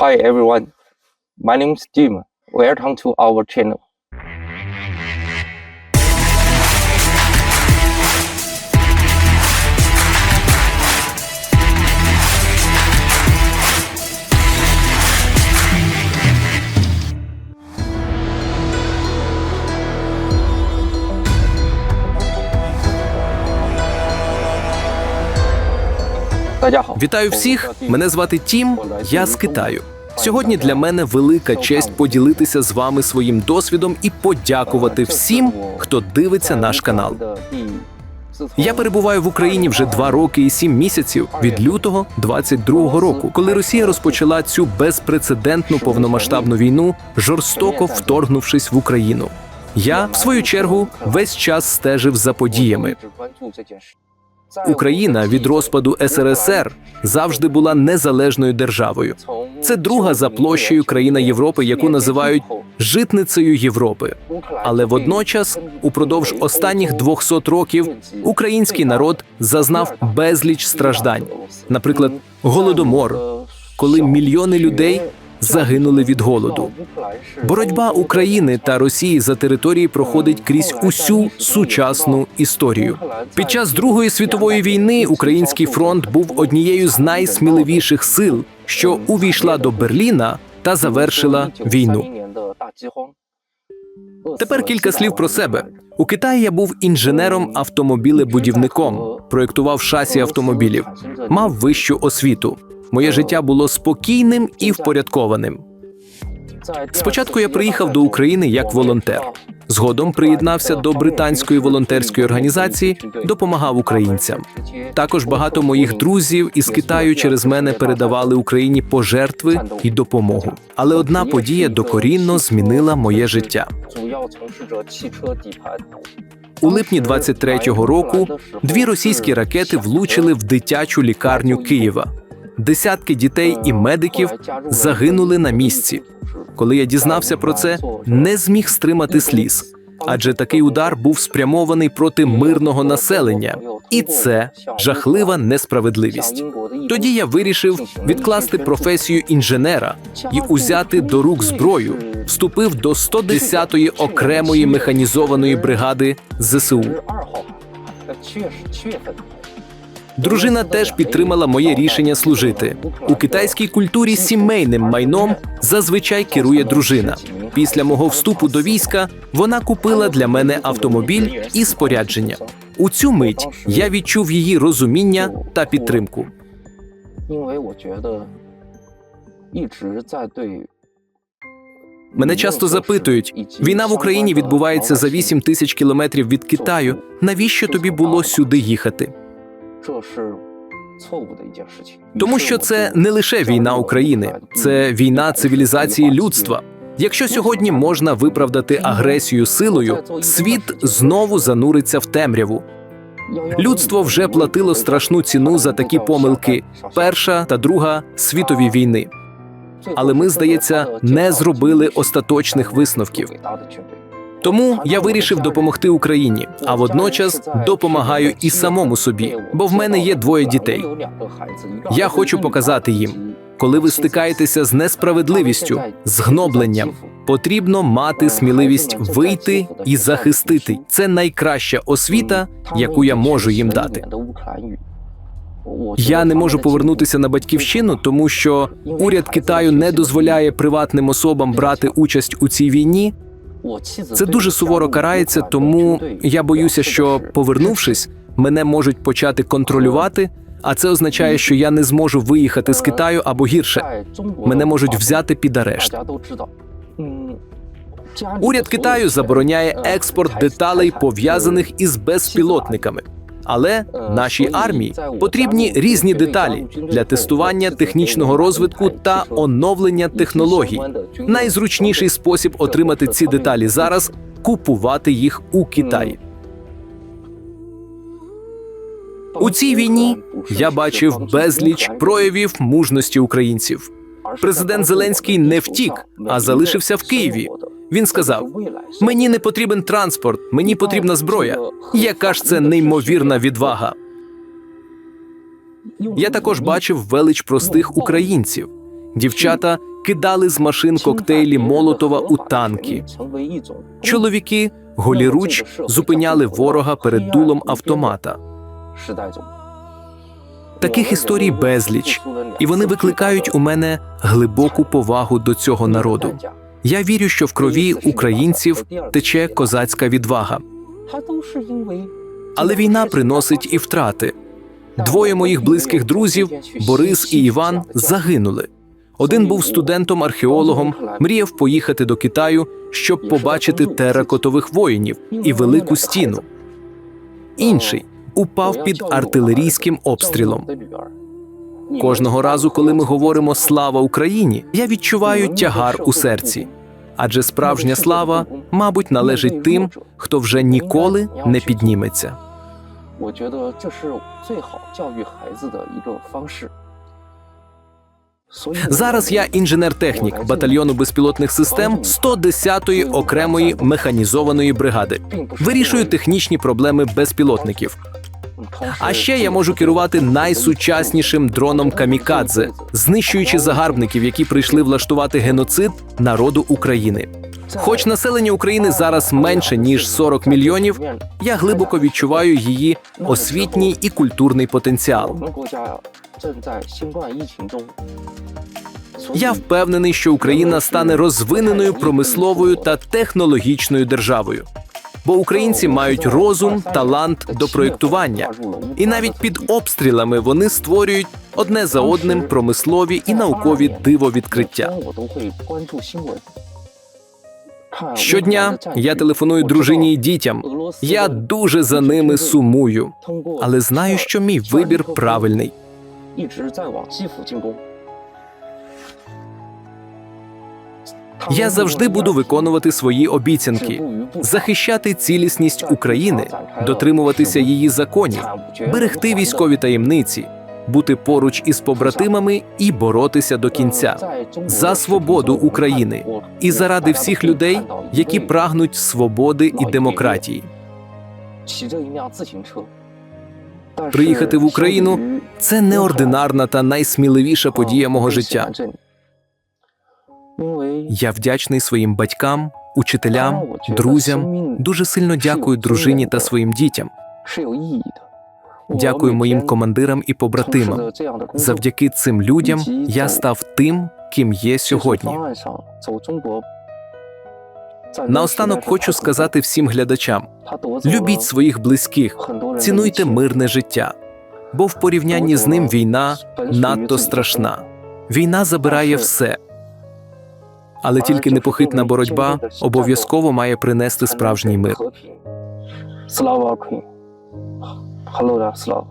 Hi everyone, my name is Jim. Welcome to our channel. Вітаю всіх! Мене звати Тім, я з Китаю. Сьогодні для мене велика честь поділитися з вами своїм досвідом і подякувати всім, хто дивиться наш канал. Я перебуваю в Україні вже 2 роки і 7 місяців від лютого 22-го року, коли Росія розпочала цю безпрецедентну повномасштабну війну, жорстоко вторгнувшись в Україну. Я, в свою чергу, весь час стежив за подіями. Україна від розпаду СРСР завжди була незалежною державою. Це друга за площею країна Європи, яку називають «житницею Європи». Але водночас, упродовж останніх 200 років, український народ зазнав безліч страждань. Наприклад, Голодомор, коли мільйони людей загинули від голоду. Боротьба України та Росії за території проходить крізь усю сучасну історію. Під час Другої світової війни Український фронт був однією з найсміливіших сил, що увійшла до Берліна та завершила війну. Тепер кілька слів про себе. У Китаї я був інженером-автомобілебудівником, проєктував шасі автомобілів, мав вищу освіту. Моє життя було спокійним і впорядкованим. Спочатку я приїхав до України як волонтер. Згодом приєднався до британської волонтерської організації, допомагав українцям. Також багато моїх друзів із Китаю через мене передавали Україні пожертви і допомогу. Але одна подія докорінно змінила моє життя. У липні 23-го року 2 російські ракети влучили в дитячу лікарню Києва. Десятки дітей і медиків загинули на місці. Коли я дізнався про це, не зміг стримати сліз, адже такий удар був спрямований проти мирного населення. І це жахлива несправедливість. Тоді я вирішив відкласти професію інженера і узяти до рук зброю. Вступив до 110-ї окремої механізованої бригади ЗСУ. Дружина теж підтримала моє рішення служити. У китайській культурі сімейним майном зазвичай керує дружина. Після мого вступу до війська вона купила для мене автомобіль і спорядження. У цю мить я відчув її розуміння та підтримку. Мене часто запитують, війна в Україні відбувається за 8 тисяч кілометрів від Китаю. Навіщо тобі було сюди їхати? Тому що це не лише війна України, це війна цивілізації людства. Якщо сьогодні можна виправдати агресію силою, світ знову зануриться в темряву. Людство вже платило страшну ціну за такі помилки – Перша та Друга світові війни. Але ми, здається, не зробили остаточних висновків. Тому я вирішив допомогти Україні, а водночас допомагаю і самому собі, бо в мене є 2 дітей. Я хочу показати їм, коли ви стикаєтеся з несправедливістю, з гнобленням, потрібно мати сміливість вийти і захистити. Це найкраща освіта, яку я можу їм дати. Я не можу повернутися на батьківщину, тому що уряд Китаю не дозволяє приватним особам брати участь у цій війні. Це дуже суворо карається, тому я боюся, що, повернувшись, мене можуть почати контролювати, а це означає, що я не зможу виїхати з Китаю або гірше. Мене можуть взяти під арешт. Уряд Китаю забороняє експорт деталей, пов'язаних із безпілотниками. Але нашій армії потрібні різні деталі для тестування технічного розвитку та оновлення технологій. Найзручніший спосіб отримати ці деталі зараз – купувати їх у Китаї. У цій війні я бачив безліч проявів мужності українців. Президент Зеленський не втік, а залишився в Києві. Він сказав: «Мені не потрібен транспорт, мені потрібна зброя». Яка ж це неймовірна відвага. Я також бачив велич простих українців. Дівчата кидали з машин коктейлі Молотова у танки. Чоловіки, голіруч, зупиняли ворога перед дулом автомата. Таких історій безліч, і вони викликають у мене глибоку повагу до цього народу. Я вірю, що в крові українців тече козацька відвага. Але війна приносить і втрати. Двоє моїх близьких друзів, Борис і Іван, загинули. Один був студентом-археологом, мріяв поїхати до Китаю, щоб побачити теракотових воїнів і Велику стіну. Інший упав під артилерійським обстрілом. Кожного разу, коли ми говоримо «Слава Україні», я відчуваю тягар у серці. Адже справжня слава, мабуть, належить тим, хто вже ніколи не підніметься. Зараз я інженер-технік батальйону безпілотних систем 110-ї окремої механізованої бригади. Вирішую технічні проблеми безпілотників. А ще я можу керувати найсучаснішим дроном «Камікадзе», знищуючи загарбників, які прийшли влаштувати геноцид народу України. Хоч населення України зараз менше, ніж 40 мільйонів, я глибоко відчуваю її освітній і культурний потенціал. Я впевнений, що Україна стане розвиненою промисловою та технологічною державою. Бо українці мають розум, талант до проєктування. І навіть під обстрілами вони створюють одне за одним промислові і наукові дивовідкриття. Щодня я телефоную дружині і дітям. Я дуже за ними сумую. Але знаю, що мій вибір правильний. Я завжди буду виконувати свої обіцянки, захищати цілісність України, дотримуватися її законів, берегти військові таємниці, бути поруч із побратимами і боротися до кінця. За свободу України і заради всіх людей, які прагнуть свободи і демократії. Приїхати в Україну – це неординарна та найсміливіша подія мого життя. Я вдячний своїм батькам, учителям, друзям. Дуже сильно дякую дружині та своїм дітям. Дякую моїм командирам і побратимам. Завдяки цим людям я став тим, ким є сьогодні. Наостанок хочу сказати всім глядачам: любіть своїх близьких, цінуйте мирне життя, бо в порівнянні з ним війна надто страшна. Війна забирає все. Але тільки непохитна боротьба обов'язково має принести справжній мир. Слава Україні! Слава!